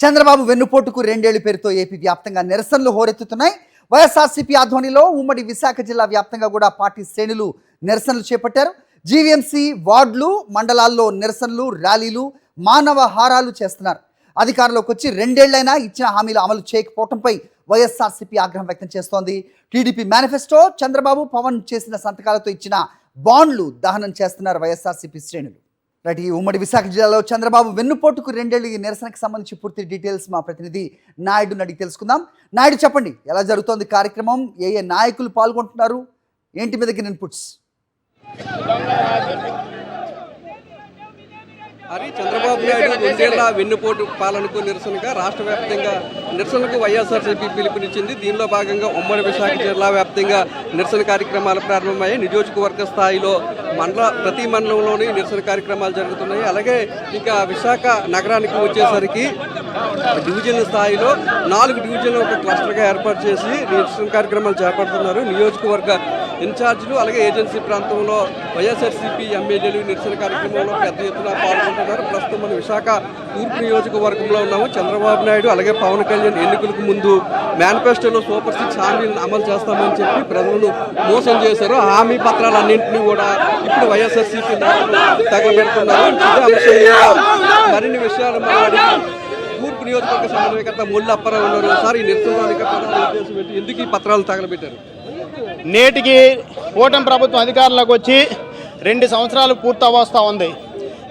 చంద్రబాబు వెన్నుపోటుకు 2 ఏళ్ల పేరుతో ఏపీ వ్యాప్తంగా నిరసనలు హోరెత్తుతున్నాయి. వైఎస్ఆర్సీపీ ఆధ్వర్యంలో ఉమ్మడి విశాఖ జిల్లా వ్యాప్తంగా కూడా పార్టీ శ్రేణులు నిరసనలు చేపట్టారు. జీవీఎంసీ వార్డులు, మండలాల్లో నిరసనలు, ర్యాలీలు, మానవ హారాలు చేస్తున్నారు. అధికారంలోకి వచ్చి 2 ఏళ్లైనా ఇచ్చిన హామీలు అమలు చేయకపోవడంపై వైఎస్ఆర్సీపీ ఆగ్రహం వ్యక్తం చేస్తోంది. టీడీపీ మేనిఫెస్టో, చంద్రబాబు, పవన్ చేసిన సంతకాలతో ఇచ్చిన బాండ్లు దహనం చేస్తున్నారు వైఎస్ఆర్సీపీ శ్రేణులు. రైట్, ఈ ఉమ్మడి విశాఖ జిల్లాలో చంద్రబాబు వెన్నుపోటుకు 2 ఏళ్ల నిరసనకు సంబంధించి పూర్తి డీటెయిల్స్ మా ప్రతినిధి నాయుడుని అడిగి తెలుసుకుందాం. నాయుడు, చెప్పండి, ఎలా జరుగుతోంది కార్యక్రమం, ఏ నాయకులు పాల్గొంటున్నారు, ఏంటి మీదకి ఇన్పుట్స్? చంద్రబాబు నాయుడు 2 ఏళ్ల వెన్నుపోటు పాలనకు నిరసనగా రాష్ట్ర వ్యాప్తంగా నిరసనకు వైఎస్ఆర్సీపీ పిలుపునిచ్చింది. దీనిలో భాగంగా ఉమ్మడి విశాఖ జిల్లా వ్యాప్తంగా నిరసన కార్యక్రమాలు ప్రారంభమయ్యాయి. నియోజకవర్గ స్థాయిలో ప్రతి మండలంలోని నిరసన కార్యక్రమాలు జరుగుతున్నాయి. అలాగే ఇంకా విశాఖ నగరానికి వచ్చేసరికి డివిజన్ స్థాయిలో 4 డివిజన్లు ఒక క్లస్టర్గా ఏర్పాటు చేసి నిరసన కార్యక్రమాలు చేపడుతున్నారు. నియోజకవర్గ ఇన్ఛార్జీలు అలాగే ఏజెన్సీ ప్రాంతంలో వైఎస్ఆర్సీపీ ఎమ్మెల్యేలు నిరసన కార్యక్రమంలో పెద్ద ఎత్తున పాల్గొంటున్నారు. ప్రస్తుతం మనం విశాఖ తూర్పు నియోజకవర్గంలో ఉన్నాము. చంద్రబాబు నాయుడు అలాగే పవన్ కళ్యాణ్ ఎన్నికలకు ముందు మేనిఫెస్టోలో సూపర్ 6 హామీలను అమలు చేస్తామని చెప్పి ప్రజలను మోసం చేశారు. హామీ పత్రాలన్నింటినీ కూడా ఇప్పుడు వైఎస్ఆర్సీపీ తగలబెడుతున్నారు. మరిన్ని విషయాలు తూర్పు నియోజకవర్గ సమన్వయకర్త ముల్లా అప్పారావు ఉన్నారు. సార్, ఈ నిరసనకి ఉద్దేశం ఏంటి? ఎందుకు ఈ పత్రాలు తగలబెట్టారు? నేటికి కూటమి ప్రభుత్వం అధికారంలోకి వచ్చి 2 సంవత్సరాలు పూర్తవస్తా ఉంది.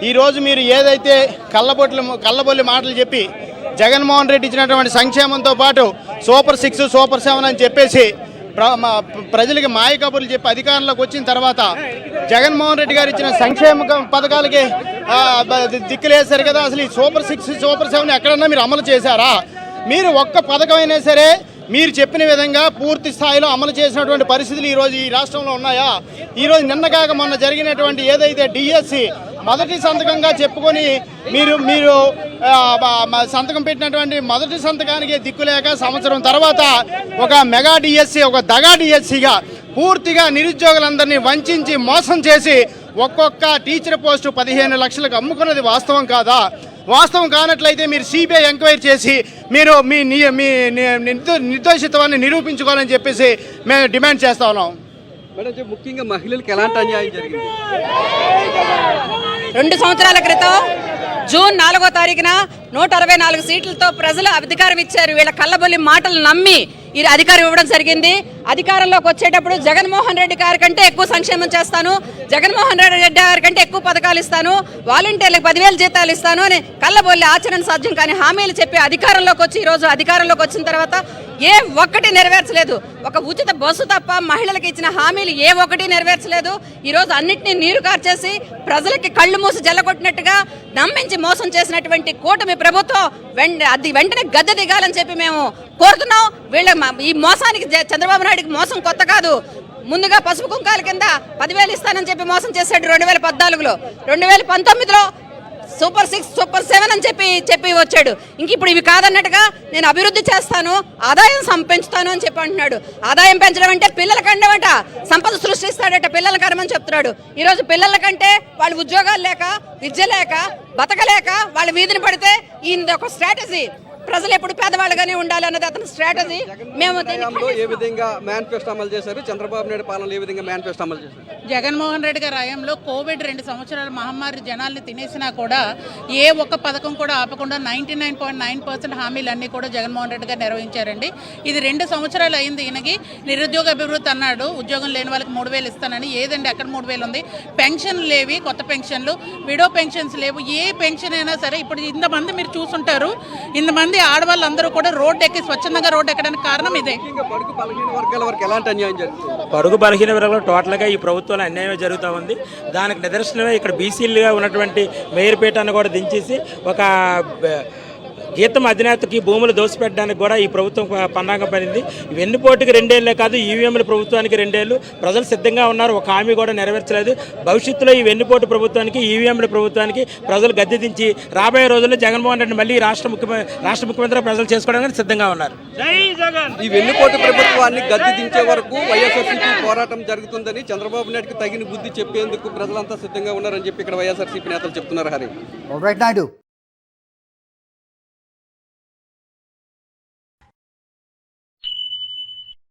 ఈరోజు మీరు ఏదైతే కళ్ళబొల్లి మాటలు చెప్పి జగన్మోహన్ రెడ్డి ఇచ్చినటువంటి సంక్షేమంతో పాటు సూపర్ 6, సూపర్ 7 అని చెప్పేసి ప్రజలకి మాయ కబుర్లు చెప్పి అధికారంలోకి వచ్చిన తర్వాత జగన్మోహన్ రెడ్డి గారు ఇచ్చిన సంక్షేమ పథకాలకి దిక్కులేశారు కదా. అసలు ఈ సూపర్ 6, సూపర్ 7 ఎక్కడన్నా మీరు అమలు చేశారా? మీరు ఒక్క పథకం అయినా సరే మీరు చెప్పిన విధంగా పూర్తి స్థాయిలో అమలు చేసినటువంటి పరిస్థితులు ఈరోజు ఈ రాష్ట్రంలో ఉన్నాయా? ఈరోజు నిన్నగాక మొన్న జరిగినటువంటి ఏదైతే డిఎస్సి మొదటి సంతకంగా చెప్పుకొని మీరు సంతకం పెట్టినటువంటి మొదటి సంతకానికి దిక్కులేక సంవత్సరం తర్వాత ఒక మెగా డిఎస్సి, ఒక దగా డిఎస్సిగా పూర్తిగా నిరుద్యోగులందరినీ వంచి మోసం చేసి ఒక్కొక్క టీచర్ పోస్టు 15 లక్షలకు అమ్ముకున్నది వాస్తవం కాదా? వాస్తవం కానట్లయితే మీరు సిబిఐ ఎంక్వైరీ చేసి మీరు మీ నిర్దోషిత్వాన్ని నిరూపించుకోవాలని చెప్పేసి మేము డిమాండ్ చేస్తా ఉన్నాం. మేడం, ముఖ్యంగా మహిళలకు ఎలాంటి అన్యాయం జరిగింది? 2 సంవత్సరాల క్రితం జూన్ 4వ తారీఖున 164 సీట్లతో ప్రజలు అధికారం ఇచ్చారు. వీళ్ళ కళ్ళబొల్లి మాటలు నమ్మి ఈ అధికారం ఇవ్వడం జరిగింది. అధికారంలోకి వచ్చేటప్పుడు జగన్మోహన్ రెడ్డి గారి కంటే ఎక్కువ సంక్షేమం చేస్తాను, జగన్మోహన్ రెడ్డి గారి కంటే ఎక్కువ పథకాలు ఇస్తాను, వాలంటీర్లకు 10,000 జీతాలు ఇస్తాను అని కళ్ళబొల్లి ఆచరణ సాధ్యం కానీ హామీలు చెప్పి అధికారంలోకి వచ్చి ఈరోజు అధికారంలోకి వచ్చిన తర్వాత ఏ ఒక్కటి నెరవేర్చలేదు. ఒక ఉచిత బస్సు తప్ప మహిళలకు ఇచ్చిన హామీలు ఏ ఒక్కటి నెరవేర్చలేదు. ఈరోజు అన్నింటినీ నీరు కార్చేసి ప్రజలకి కళ్ళు మూసి జల్లగొట్టినట్టుగా నమ్మించి మోసం చేసినటువంటి కూటమి ప్రభుత్వం వెంటనే గద్దె దిగాలని చెప్పి మేము కోరుతున్నాం. వీళ్ళ ఈ మోసానికి చంద్రబాబు నాయుడికి మోసం కొత్త కాదు. ముందుగా పసుపు కుంకాల కింద 10,000 ఇస్తానని చెప్పి మోసం చేశాడు 2014లో. 2019లో సూపర్ 6, సూపర్ 7 అని చెప్పి వచ్చాడు. ఇంక ఇప్పుడు ఇవి కాదన్నట్టుగా నేను అభివృద్ధి చేస్తాను, ఆదాయం పెంచుతాను అని చెప్పి అంటున్నాడు. ఆదాయం పెంచడం అంటే పిల్లల కండమట, సంపద సృష్టిస్తాడట, పిల్లల కరమని చెప్తున్నాడు. ఈరోజు పిల్లల కంటే వాళ్ళు ఉద్యోగాలు లేక, విద్య లేక, బతకలేక వాళ్ళ వీధిని పడితే ఈయన ఒక స్ట్రాటజీ. ప్రజలు ఎప్పుడు పేదవాళ్ళుగానే ఉండాలి అన్నది అతని స్ట్రాటజీ. మేము ఏ విధంగా మేనిఫెస్టో అమలు చేశారు? చంద్రబాబు నాయుడు పాలనలో ఏ విధంగా మేనిఫెస్టో అమలు చేశారు? జగన్మోహన్ రెడ్డి గారి హయాంలో కోవిడ్ 2 సంవత్సరాల మహమ్మారి జనాల్ని తినేసినా కూడా ఏ ఒక్క పథకం కూడా ఆపకుండా 99.9% హామీలన్నీ కూడా జగన్మోహన్ రెడ్డి గారు నిర్వహించారండి. ఇది 2 సంవత్సరాలు అయింది. ఈయనకి నిరుద్యోగ అభివృద్ధి అన్నాడు, ఉద్యోగం లేని వాళ్ళకి 3,000 ఇస్తానని. ఏదండి అక్కడ 3,000 ఉంది? పెన్షన్లు లేవి, కొత్త పెన్షన్లు, విడో పెన్షన్స్ లేవు. ఏ పెన్షన్ అయినా సరే ఇప్పుడు ఇంతమంది మీరు చూసుంటారు, ఇంతమంది ఆడవాళ్ళందరూ కూడా రోడ్డు ఎక్కి స్వచ్ఛందంగా రోడ్డు ఎక్కడానికి కారణం ఇదే. బడుగు బలహీన వర్గాలు టోటల్గా ఈ ప్రభుత్వంలో అన్యాయం జరుగుతూ ఉంది. దానికి నిదర్శనమే ఇక్కడ బీసీలుగా ఉన్నటువంటి మేయర్పేట అని కూడా దించేసి ఒక గీతం అధినేతకి భూములు దోసిపెట్టడానికి కూడా ఈ ప్రభుత్వం పన్నాగం పడింది. వెన్నుపోటుకి 2 ఏళ్లే కాదు, ఈవీఎంల ప్రభుత్వానికి 2 ఏళ్ళు. ప్రజలు సిద్ధంగా ఉన్నారు, ఒక హామీ కూడా నెరవేర్చలేదు. భవిష్యత్తులో ఈ వెన్నుపోటు ప్రభుత్వానికి, ఈవీఎంల ప్రభుత్వానికి ప్రజలు గద్దె దించి రాబోయే రోజుల్లో జగన్మోహన్ రెడ్డి మళ్ళీ రాష్ట్ర ముఖ్యమంత్రి ప్రజలు చేసుకోవడానికి సిద్ధంగా ఉన్నారు. ఈ వెన్నుపోటు ప్రభుత్వాన్ని గద్దె దించే వరకు వైఎస్ఆర్సీపీ పోరాటం జరుగుతుందని చంద్రబాబు నాయుడుకి తగిన బుద్ధి చెప్పేందుకు ప్రజలంతా సిద్ధంగా ఉన్నారని చెప్పి ఇక్కడ వైఎస్ఆర్సీపీ నేతలు చెప్తున్నారు. హరి, నాయుడు.